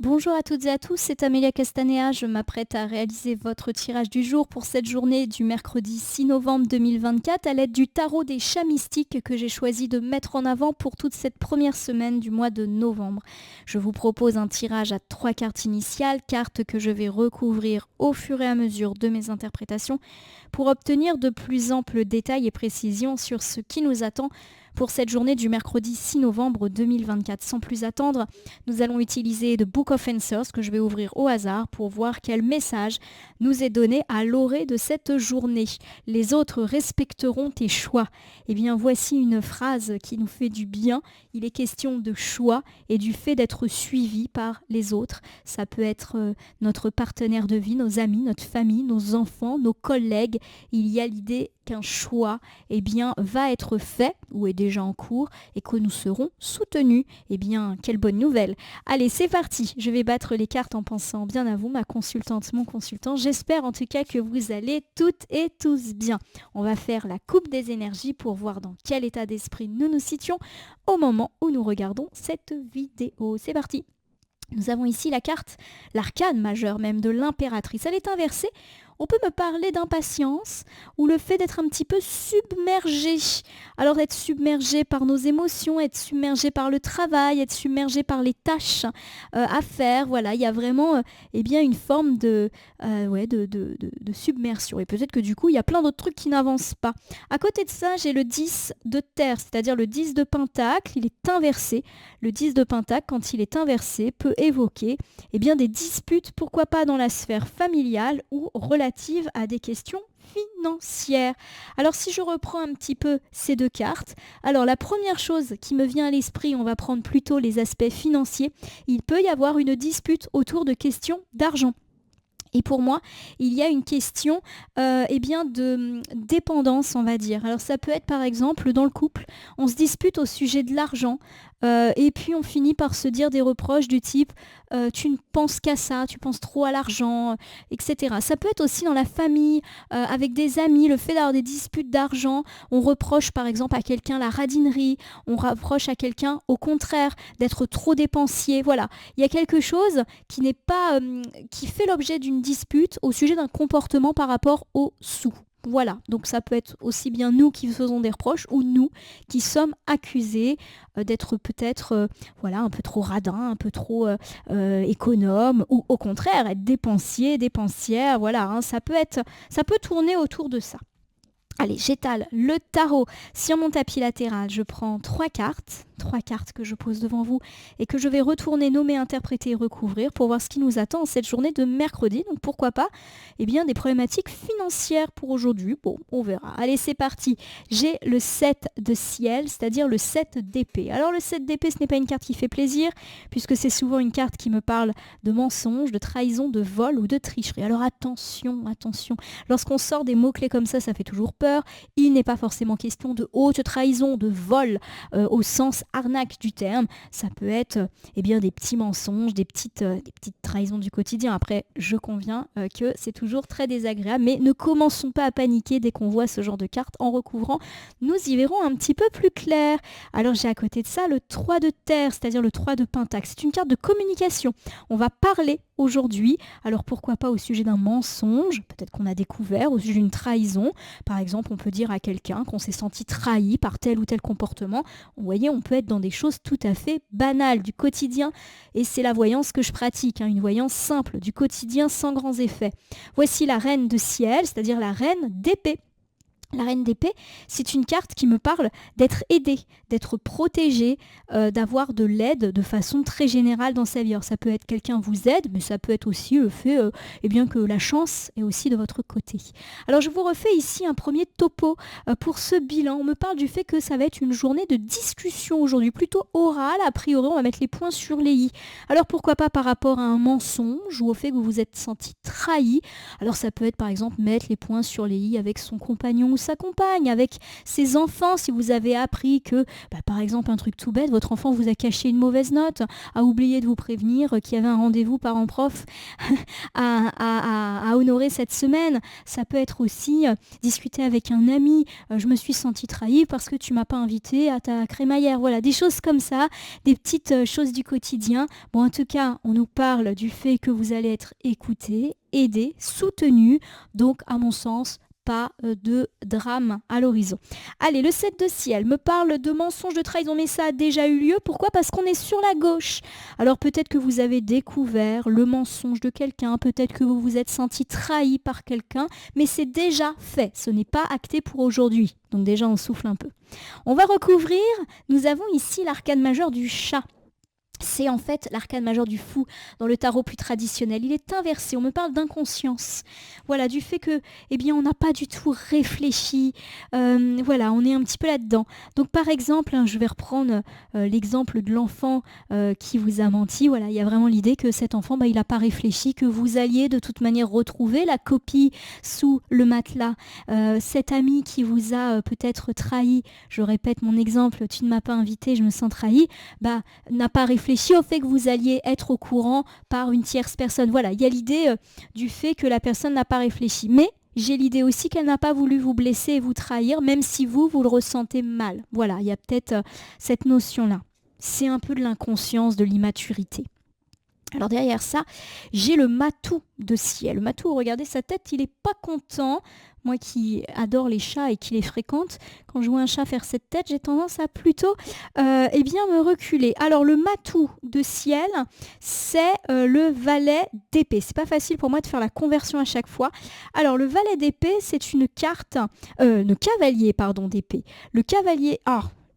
Bonjour à toutes et à tous, c'est Amélia Castanea. Je m'apprête à réaliser votre tirage du jour pour cette journée du mercredi 6 novembre 2024 à l'aide du tarot des chats mystiques que j'ai choisi de mettre en avant pour toute cette première semaine du mois de novembre. Je vous propose un tirage à 3 cartes initiales, cartes que je vais recouvrir au fur et à mesure de mes interprétations pour obtenir de plus amples détails et précisions sur ce qui nous attend pour cette journée du mercredi 6 novembre 2024. Sans plus attendre, nous allons utiliser The Book of Answers que je vais ouvrir au hasard pour voir quel message nous est donné à l'orée de cette journée. Les autres respecteront tes choix. Eh bien, voici une phrase qui nous fait du bien. Il est question de choix et du fait d'être suivi par les autres. Ça peut être notre partenaire de vie, nos amis, notre famille, nos enfants, nos collègues. Il y a l'idée qu'un choix va être fait ou est déjà en cours et que nous serons soutenus. Eh bien, quelle bonne nouvelle! Allez, c'est parti. Je vais battre les cartes en pensant bien à vous, ma consultante, mon consultant. J'espère en tout cas que vous allez toutes et tous bien. On va faire la coupe des énergies pour voir dans quel état d'esprit nous nous situons au moment où nous regardons cette vidéo. C'est parti. Nous avons ici la carte, l'arcane majeure même de l'impératrice. Elle est inversée. On peut me parler d'impatience ou le fait d'être un petit peu submergé. Alors être submergé par nos émotions, être submergé par le travail, être submergé par les tâches à faire. Voilà, il y a vraiment une forme de submersion. Et peut-être que du coup, il y a plein d'autres trucs qui n'avancent pas. À côté de ça, j'ai le 10 de terre, c'est-à-dire le 10 de pentacle. Il est inversé. Le 10 de pentacle, quand il est inversé, peut évoquer des disputes, pourquoi pas dans la sphère familiale ou relatives à des questions financières. Alors si je reprends un petit peu ces deux cartes, alors la première chose qui me vient à l'esprit, on va prendre plutôt les aspects financiers, il peut y avoir une dispute autour de questions d'argent. Et pour moi, il y a une question de dépendance, on va dire. Alors ça peut être par exemple dans le couple, on se dispute au sujet de l'argent et puis on finit par se dire des reproches du type tu ne penses qu'à ça, tu penses trop à l'argent, etc. Ça peut être aussi dans la famille, avec des amis, le fait d'avoir des disputes d'argent. On reproche par exemple à quelqu'un la radinerie, on reproche à quelqu'un au contraire d'être trop dépensier. Voilà, il y a quelque chose qui n'est pas, qui fait l'objet d'une dispute au sujet d'un comportement par rapport aux sous. Voilà, donc ça peut être aussi bien nous qui faisons des reproches ou nous qui sommes accusés d'être peut-être un peu trop radin, un peu trop économe ou au contraire être dépensier, dépensière, voilà, hein, ça peut tourner autour de ça. Allez, j'étale le tarot sur mon tapis latéral. Je prends trois cartes que je pose devant vous et que je vais retourner, nommer, interpréter et recouvrir pour voir ce qui nous attend en cette journée de mercredi. Donc pourquoi pas des problématiques financières pour aujourd'hui. Bon, on verra. Allez, c'est parti. J'ai le 7 de ciel, c'est-à-dire le 7 d'épée. Alors le 7 d'épée, ce n'est pas une carte qui fait plaisir puisque c'est souvent une carte qui me parle de mensonges, de trahison, de vol ou de tricherie. Alors attention, attention. Lorsqu'on sort des mots-clés comme ça fait toujours peur. Il n'est pas forcément question de haute trahison, de vol au sens arnaque du terme. Ça peut être des petits mensonges, des petites trahisons du quotidien. Après, je conviens que c'est toujours très désagréable, mais ne commençons pas à paniquer dès qu'on voit ce genre de carte. En recouvrant, nous y verrons un petit peu plus clair. Alors j'ai à côté de ça le 3 de terre, c'est-à-dire le 3 de pentacle. C'est une carte de communication. On va parler aujourd'hui, alors pourquoi pas au sujet d'un mensonge, peut-être qu'on a découvert, au sujet d'une trahison. Par exemple, on peut dire à quelqu'un qu'on s'est senti trahi par tel ou tel comportement. Vous voyez, on peut être dans des choses tout à fait banales du quotidien. Et c'est la voyance que je pratique, une voyance simple du quotidien sans grands effets. Voici la reine de ciel, c'est-à-dire la reine d'épée. La reine d'épée, c'est une carte qui me parle d'être aidé, d'être protégé, d'avoir de l'aide de façon très générale dans sa vie. Alors ça peut être quelqu'un vous aide, mais ça peut être aussi le fait que la chance est aussi de votre côté. Alors je vous refais ici un premier topo pour ce bilan. On me parle du fait que ça va être une journée de discussion aujourd'hui, plutôt orale. A priori, on va mettre les points sur les i. Alors pourquoi pas par rapport à un mensonge ou au fait que vous vous êtes senti trahi. Alors ça peut être par exemple mettre les points sur les i avec son compagnon sa compagne, avec ses enfants, si vous avez appris que, par exemple, un truc tout bête, votre enfant vous a caché une mauvaise note, a oublié de vous prévenir qu'il y avait un rendez-vous parent-prof à honorer cette semaine. Ça peut être aussi discuter avec un ami, je me suis sentie trahie parce que tu m'as pas invité à ta crémaillère. Voilà, des choses comme ça, des petites choses du quotidien. Bon, en tout cas, on nous parle du fait que vous allez être écouté, aidé, soutenu. Donc, à mon sens, pas de drame à l'horizon. Allez, le 7 de ciel me parle de mensonges, de trahison, mais ça a déjà eu lieu. Pourquoi ? Parce qu'on est sur la gauche. Alors peut-être que vous avez découvert le mensonge de quelqu'un, peut-être que vous vous êtes senti trahi par quelqu'un, mais c'est déjà fait. Ce n'est pas acté pour aujourd'hui. Donc déjà, on souffle un peu. On va recouvrir. Nous avons ici l'arcane majeur du chat. C'est en fait l'arcane majeur du fou dans le tarot plus traditionnel. Il est inversé, on me parle d'inconscience. Voilà, du fait que, on n'a pas du tout réfléchi. Voilà, on est un petit peu là-dedans. Donc par exemple, je vais reprendre l'exemple de l'enfant qui vous a menti. Voilà, il y a vraiment l'idée que cet enfant, il n'a pas réfléchi, que vous alliez de toute manière retrouver la copie sous le matelas. Cet ami qui vous a peut-être trahi, je répète mon exemple, tu ne m'as pas invité, je me sens trahi, n'a pas réfléchi au fait que vous alliez être au courant par une tierce personne. Voilà, il y a l'idée du fait que la personne n'a pas réfléchi. Mais j'ai l'idée aussi qu'elle n'a pas voulu vous blesser et vous trahir, même si vous le ressentez mal. Voilà, il y a peut-être cette notion-là. C'est un peu de l'inconscience, de l'immaturité. Alors derrière ça, j'ai le matou de ciel. Le matou, regardez sa tête, il n'est pas content. Moi qui adore les chats et qui les fréquente, quand je vois un chat faire cette tête, j'ai tendance à plutôt me reculer. Alors le matou de ciel, c'est le valet d'épée. C'est pas facile pour moi de faire la conversion à chaque fois. Alors le valet d'épée, c'est une carte, le cavalier d'épée. Le cavalier...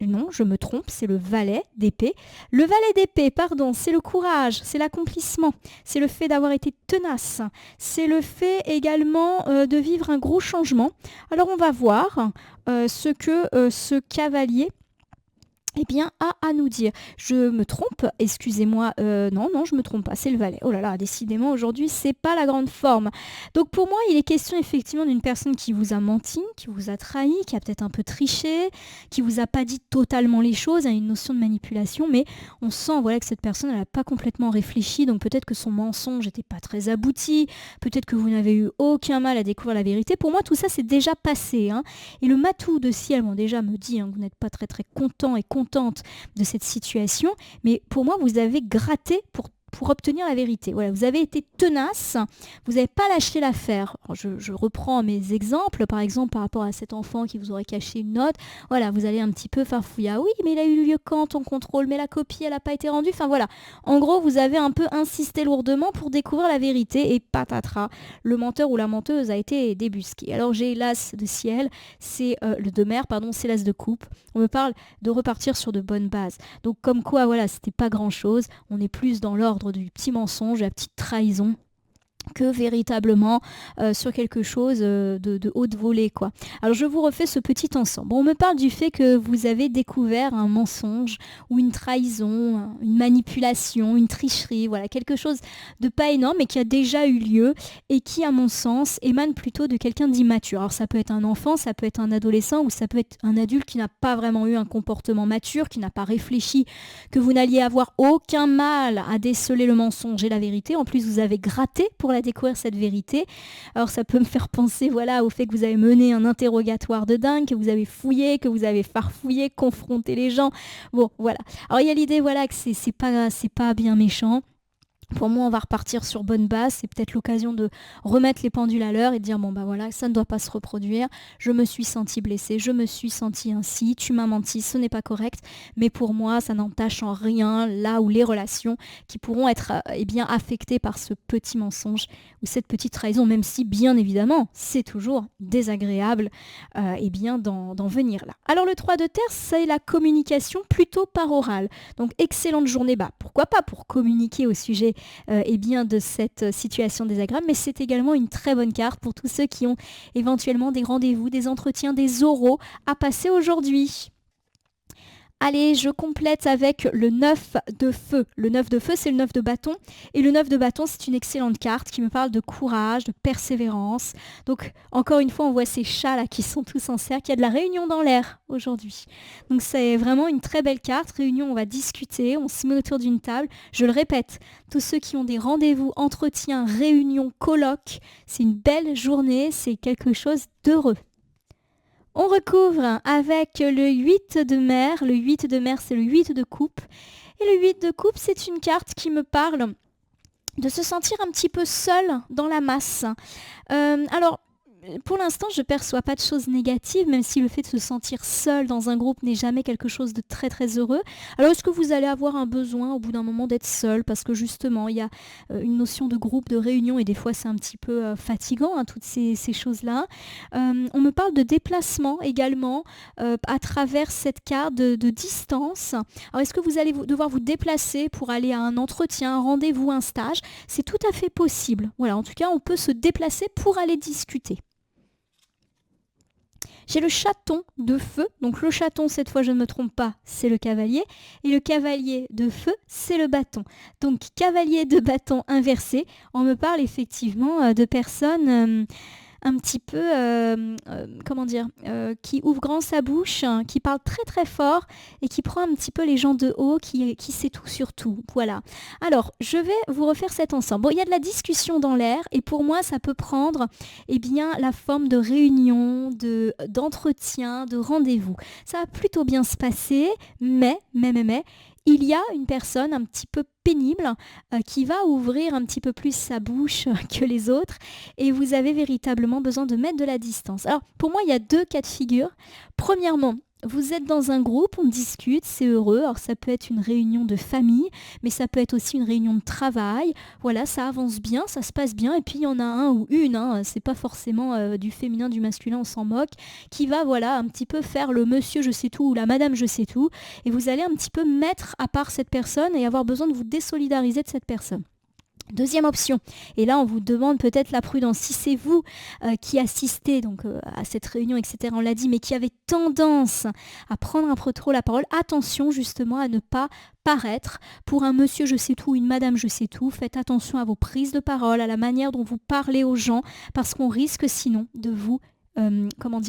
Non, je me trompe, c'est le valet d'épée. Le valet d'épée, c'est le courage, c'est l'accomplissement, c'est le fait d'avoir été tenace, c'est le fait également de vivre un gros changement. Alors on va voir ce que ce cavalier a à nous dire. Je me trompe, excusez-moi, non, je me trompe pas, c'est le valet. Oh là là, décidément, aujourd'hui, c'est pas la grande forme. Donc pour moi, il est question effectivement d'une personne qui vous a menti, qui vous a trahi, qui a peut-être un peu triché, qui vous a pas dit totalement les choses, une notion de manipulation, mais on sent que cette personne, elle n'a pas complètement réfléchi, donc peut-être que son mensonge n'était pas très abouti, peut-être que vous n'avez eu aucun mal à découvrir la vérité. Pour moi, tout ça, c'est déjà passé. Et le matou de ciel, déjà me dit que vous n'êtes pas très très content et contente de cette situation, mais pour moi vous avez gratté pour obtenir la vérité. Voilà, vous avez été tenace, vous n'avez pas lâché l'affaire. Je reprends mes exemples, par exemple par rapport à cet enfant qui vous aurait caché une note. Voilà, vous allez un petit peu farfouiller. Ah oui, mais il a eu lieu quand ton contrôle ? Mais la copie, elle n'a pas été rendue. Enfin voilà, en gros, vous avez un peu insisté lourdement pour découvrir la vérité et patatras, le menteur ou la menteuse a été débusqué. Alors j'ai l'as de ciel, c'est le de mer, c'est l'as de coupe. On me parle de repartir sur de bonnes bases. Donc comme quoi, voilà, c'était pas grand-chose. On est plus dans l'ordre du petit mensonge, la petite trahison, que véritablement sur quelque chose de haute volée, quoi. Alors je vous refais ce petit ensemble. On me parle du fait que vous avez découvert un mensonge ou une trahison, une manipulation, une tricherie, voilà, quelque chose de pas énorme mais qui a déjà eu lieu et qui, à mon sens, émane plutôt de quelqu'un d'immature. Alors ça peut être un enfant, ça peut être un adolescent ou ça peut être un adulte qui n'a pas vraiment eu un comportement mature, qui n'a pas réfléchi, que vous n'alliez avoir aucun mal à déceler le mensonge et la vérité. En plus, vous avez gratté pour la découvrir cette vérité. Alors ça peut me faire penser au fait que vous avez mené un interrogatoire de dingue, que vous avez fouillé, que vous avez farfouillé, confronté les gens. Bon, voilà. Alors il y a l'idée que c'est pas bien méchant. Pour moi, on va repartir sur bonne base. C'est peut-être l'occasion de remettre les pendules à l'heure et de dire ça ne doit pas se reproduire. Je me suis sentie blessée, je me suis sentie ainsi. Tu m'as menti, ce n'est pas correct. Mais pour moi, ça n'entache en rien là où les relations qui pourront être affectées par ce petit mensonge ou cette petite trahison, même si bien évidemment, c'est toujours désagréable d'en venir là. Alors le 3 de terre, c'est la communication plutôt par oral. Donc excellente journée. Pourquoi pas pour communiquer au sujet de cette situation désagréable, mais c'est également une très bonne carte pour tous ceux qui ont éventuellement des rendez-vous, des entretiens, des oraux à passer aujourd'hui. Allez, je complète avec le 9 de feu. Le 9 de feu, c'est le 9 de bâton. Et le 9 de bâton, c'est une excellente carte qui me parle de courage, de persévérance. Donc, encore une fois, on voit ces chats là qui sont tous en cercle. Il y a de la réunion dans l'air aujourd'hui. Donc, c'est vraiment une très belle carte. Réunion, on va discuter, on se met autour d'une table. Je le répète, tous ceux qui ont des rendez-vous, entretiens, réunions, colloques, c'est une belle journée, c'est quelque chose d'heureux. On recouvre avec le 8 de mer. Le 8 de mer, c'est le 8 de coupe. Et le 8 de coupe, c'est une carte qui me parle de se sentir un petit peu seul dans la masse. Alors, pour l'instant, je ne perçois pas de choses négatives, même si le fait de se sentir seul dans un groupe n'est jamais quelque chose de très très heureux. Alors, est-ce que vous allez avoir un besoin au bout d'un moment d'être seul? Parce que justement, il y a une notion de groupe, de réunion, et des fois c'est un petit peu fatigant, hein, toutes ces choses-là. On me parle de déplacement également à travers cette carte de distance. Alors, est-ce que vous allez devoir vous déplacer pour aller à un entretien, un rendez-vous, un stage? C'est tout à fait possible. Voilà, en tout cas, on peut se déplacer pour aller discuter. J'ai le chaton de feu, donc le chaton, cette fois je ne me trompe pas, c'est le cavalier, et le cavalier de feu, c'est le bâton. Donc cavalier de bâton inversé, on me parle effectivement de personnes un petit peu, qui ouvre grand sa bouche, qui parle très très fort et qui prend un petit peu les gens de haut, qui sait tout sur tout. Voilà. Alors, je vais vous refaire cet ensemble. Bon, il y a de la discussion dans l'air et pour moi, ça peut prendre la forme de réunion, d'entretien, de rendez-vous. Ça va plutôt bien se passer, mais, il y a une personne un petit peu pénible qui va ouvrir un petit peu plus sa bouche que les autres et vous avez véritablement besoin de mettre de la distance. Alors pour moi il y a 2 cas de figure. Premièrement, vous êtes dans un groupe, on discute, c'est heureux. Alors ça peut être une réunion de famille, mais ça peut être aussi une réunion de travail. Voilà, ça avance bien, ça se passe bien. Et puis il y en a un ou une, c'est pas forcément du féminin, du masculin, on s'en moque, qui va un petit peu faire le monsieur je sais tout ou la madame je sais tout. Et vous allez un petit peu mettre à part cette personne et avoir besoin de vous désolidariser de cette personne. Deuxième option, et là on vous demande peut-être la prudence, si c'est vous qui assistez à cette réunion, etc., on l'a dit, mais qui avez tendance à prendre un peu trop la parole, attention justement à ne pas paraître pour un monsieur je sais tout, une madame je sais tout, faites attention à vos prises de parole, à la manière dont vous parlez aux gens, parce qu'on risque sinon de vous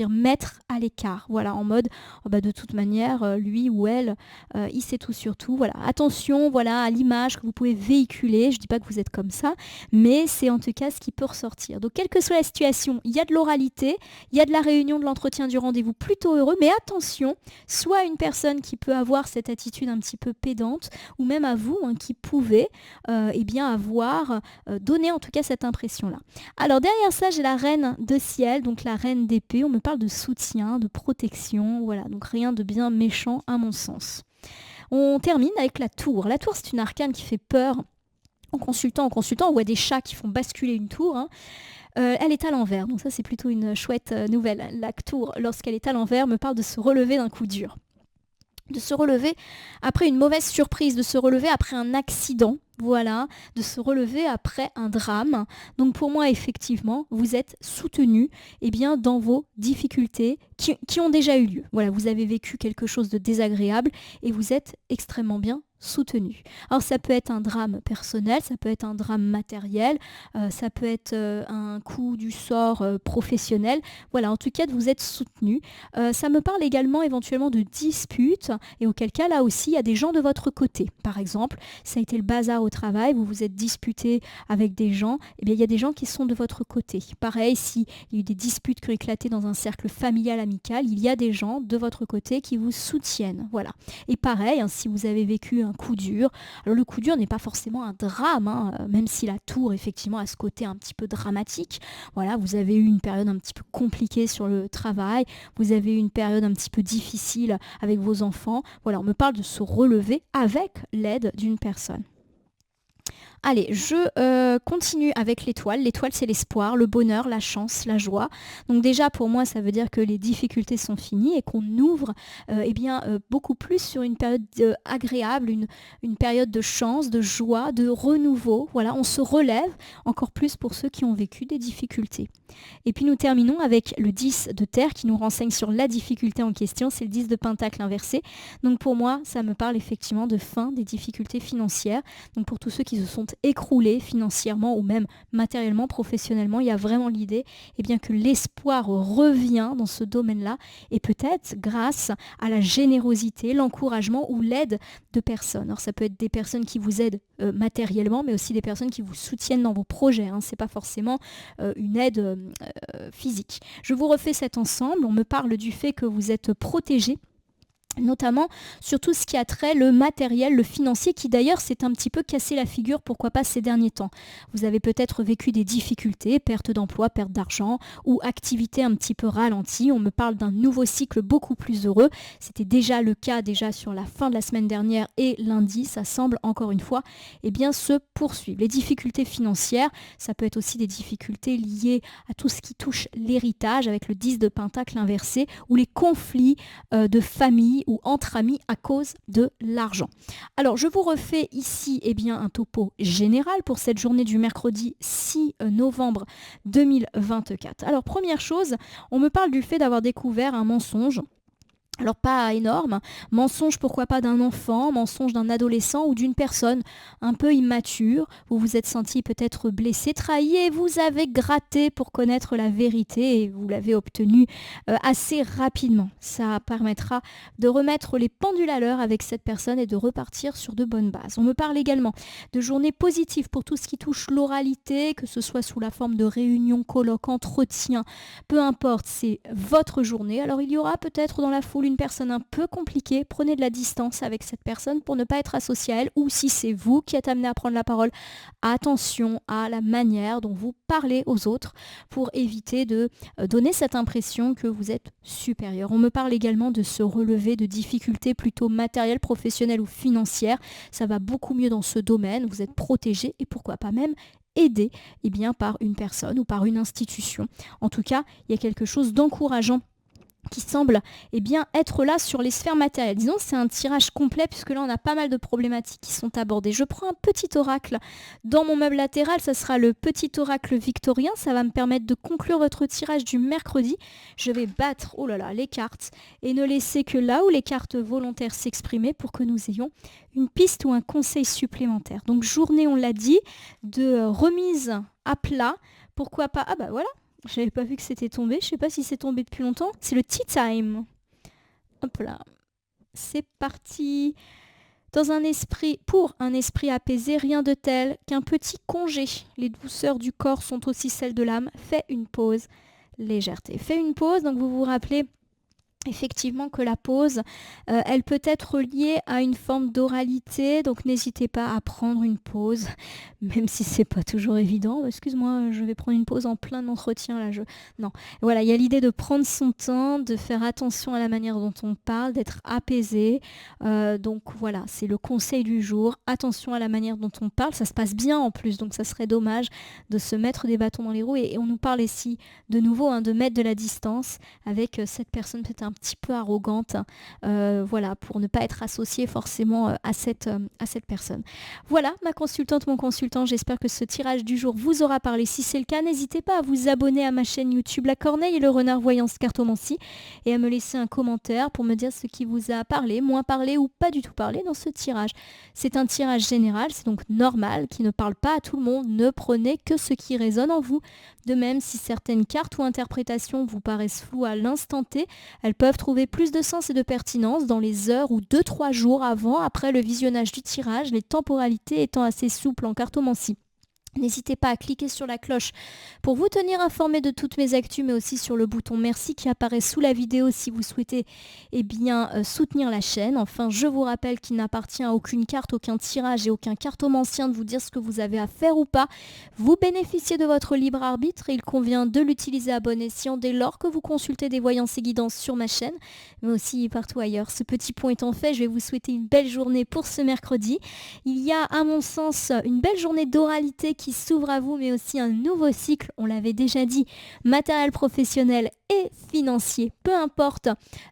mettre à l'écart, voilà, en mode de toute manière lui ou elle il sait tout sur tout, voilà, attention à l'image que vous pouvez véhiculer, je dis pas que vous êtes comme ça, mais c'est en tout cas ce qui peut ressortir. Donc quelle que soit la situation, il y a de l'oralité, il y a de la réunion, de l'entretien, du rendez-vous plutôt heureux, mais attention, soit une personne qui peut avoir cette attitude un petit peu pédante, ou même à vous qui pouvez avoir donné en tout cas cette impression-là. Alors derrière ça, j'ai la reine de ciel, donc la reine d'épée, on me parle de soutien, de protection, voilà, donc rien de bien méchant à mon sens. On termine avec la tour. La tour, c'est une arcane qui fait peur. En consultant, on voit des chats qui font basculer une tour. Elle est à l'envers, donc ça c'est plutôt une chouette nouvelle. La tour, lorsqu'elle est à l'envers, me parle de se relever d'un coup dur. De se relever après une mauvaise surprise, de se relever après un accident, voilà, de se relever après un drame. Donc pour moi, effectivement, vous êtes soutenu dans vos difficultés qui ont déjà eu lieu. Voilà, vous avez vécu quelque chose de désagréable et vous êtes extrêmement bien soutenu. Alors ça peut être un drame personnel, ça peut être un drame matériel, ça peut être un coup du sort professionnel. Voilà, en tout cas, vous êtes soutenu. Ça me parle également éventuellement de disputes et auquel cas, là aussi, il y a des gens de votre côté. Par exemple, ça a été le bazar au travail, vous vous êtes disputé avec des gens, il y a des gens qui sont de votre côté. Pareil, s'il y a eu des disputes qui ont éclaté dans un cercle familial, amical, il y a des gens de votre côté qui vous soutiennent. Voilà. Et pareil, si vous avez vécu un coup dur, alors le coup dur n'est pas forcément un drame, même si la tour, effectivement, a ce côté un petit peu dramatique. Voilà, vous avez eu une période un petit peu compliquée sur le travail, vous avez eu une période un petit peu difficile avec vos enfants. Voilà, on me parle de se relever avec l'aide d'une personne. Allez, je continue avec l'étoile. L'étoile, c'est l'espoir, le bonheur, la chance, la joie. Donc déjà, pour moi, ça veut dire que les difficultés sont finies et qu'on ouvre beaucoup plus sur une période agréable, une période de chance, de joie, de renouveau. Voilà, on se relève encore plus pour ceux qui ont vécu des difficultés. Et puis nous terminons avec le 10 de terre qui nous renseigne sur la difficulté en question, c'est le 10 de pentacle inversé. Donc pour moi, ça me parle effectivement de fin des difficultés financières. Donc pour tous ceux qui se sont écroulés financièrement ou même matériellement, professionnellement, il y a vraiment l'idée que l'espoir revient dans ce domaine-là et peut-être grâce à la générosité, l'encouragement ou l'aide de personnes. Alors ça peut être des personnes qui vous aident matériellement, mais aussi des personnes qui vous soutiennent dans vos projets. Ce n'est pas forcément une aide physique. Je vous refais cet ensemble. On me parle du fait que vous êtes protégé, notamment sur tout ce qui a trait le matériel, le financier, qui d'ailleurs s'est un petit peu cassé la figure, pourquoi pas ces derniers temps. Vous avez peut-être vécu des difficultés, perte d'emploi, perte d'argent ou activité un petit peu ralentie. On me parle d'un nouveau cycle beaucoup plus heureux. C'était déjà le cas sur la fin de la semaine dernière et lundi, ça semble encore une fois se poursuivre. Les difficultés financières, ça peut être aussi des difficultés liées à tout ce qui touche l'héritage avec le 10 de pentacle inversé ou les conflits de famille ou entre amis à cause de l'argent. Alors je vous refais ici un topo général pour cette journée du mercredi 6 novembre 2024. Alors première chose, on me parle du fait d'avoir découvert un mensonge. Alors pas énorme, mensonge pourquoi pas d'un enfant, mensonge d'un adolescent ou d'une personne un peu immature, vous vous êtes senti peut-être blessé, trahi et vous avez gratté pour connaître la vérité et vous l'avez obtenu assez rapidement. Ça permettra de remettre les pendules à l'heure avec cette personne et de repartir sur de bonnes bases. On me parle également de journées positives pour tout ce qui touche l'oralité, que ce soit sous la forme de réunions, colloques, entretiens, peu importe, c'est votre journée. Alors il y aura peut-être dans la foule une personne un peu compliquée, prenez de la distance avec cette personne pour ne pas être associé à elle, ou si c'est vous qui êtes amené à prendre la parole, attention à la manière dont vous parlez aux autres pour éviter de donner cette impression que vous êtes supérieur. On me parle également de se relever de difficultés plutôt matérielles, professionnelles ou financières. Ça va beaucoup mieux dans ce domaine, vous êtes protégé et pourquoi pas même aidé par une personne ou par une institution. En tout cas, il y a quelque chose d'encourageant qui semble être là sur les sphères matérielles. Disons que c'est un tirage complet puisque là on a pas mal de problématiques qui sont abordées. Je prends un petit oracle dans mon meuble latéral, ça sera le petit oracle victorien, ça va me permettre de conclure votre tirage du mercredi. Je vais battre les cartes et ne laisser que là où les cartes volontaires s'exprimer pour que nous ayons une piste ou un conseil supplémentaire. Donc journée, on l'a dit, de remise à plat, pourquoi pas, voilà. J'avais pas vu que c'était tombé. Je sais pas si c'est tombé depuis longtemps. C'est le tea time. Hop là. C'est parti. Pour un esprit apaisé, rien de tel qu'un petit congé. Les douceurs du corps sont aussi celles de l'âme. Fais une pause. Légèreté. Fais une pause. Donc vous vous rappelez effectivement que la pause, elle peut être liée à une forme d'oralité, donc n'hésitez pas à prendre une pause, même si c'est pas toujours évident. Excuse-moi, je vais prendre une pause en plein entretien là. Non, voilà, il y a l'idée de prendre son temps, de faire attention à la manière dont on parle, d'être apaisé. Donc voilà, c'est le conseil du jour. Attention à la manière dont on parle, ça se passe bien en plus, donc ça serait dommage de se mettre des bâtons dans les roues. Et on nous parle ici de nouveau de mettre de la distance avec cette personne peut-être un petit peu arrogante, pour ne pas être associé forcément à cette personne. Voilà, ma consultante, mon consultant, j'espère que ce tirage du jour vous aura parlé. Si c'est le cas, n'hésitez pas à vous abonner à ma chaîne YouTube La Corneille et le Renard Voyance Cartomancie et à me laisser un commentaire pour me dire ce qui vous a parlé, moins parlé ou pas du tout parlé dans ce tirage. C'est un tirage général, c'est donc normal, qui ne parle pas à tout le monde. Ne prenez que ce qui résonne en vous. De même, si certaines cartes ou interprétations vous paraissent floues à l'instant T, elles peuvent trouver plus de sens et de pertinence dans les heures ou 2-3 jours après le visionnage du tirage, les temporalités étant assez souples en cartomancie. N'hésitez pas à cliquer sur la cloche pour vous tenir informé de toutes mes actus, mais aussi sur le bouton merci qui apparaît sous la vidéo si vous souhaitez soutenir la chaîne. Enfin, je vous rappelle qu'il n'appartient à aucune carte, aucun tirage et aucun cartomancien de vous dire ce que vous avez à faire ou pas. Vous bénéficiez de votre libre arbitre et il convient de l'utiliser à bon escient dès lors que vous consultez des voyances et guidances sur ma chaîne, mais aussi partout ailleurs. Ce petit point étant fait, je vais vous souhaiter une belle journée pour ce mercredi. Il y a, à mon sens, une belle journée d'oralité qui s'ouvre à vous, mais aussi un nouveau cycle, on l'avait déjà dit, matériel professionnel et financier. Peu importe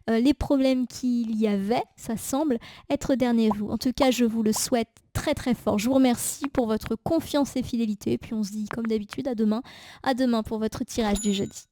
les problèmes qu'il y avait, ça semble être derrière vous. En tout cas, je vous le souhaite très très fort. Je vous remercie pour votre confiance et fidélité. Et puis on se dit comme d'habitude à demain pour votre tirage du jeudi.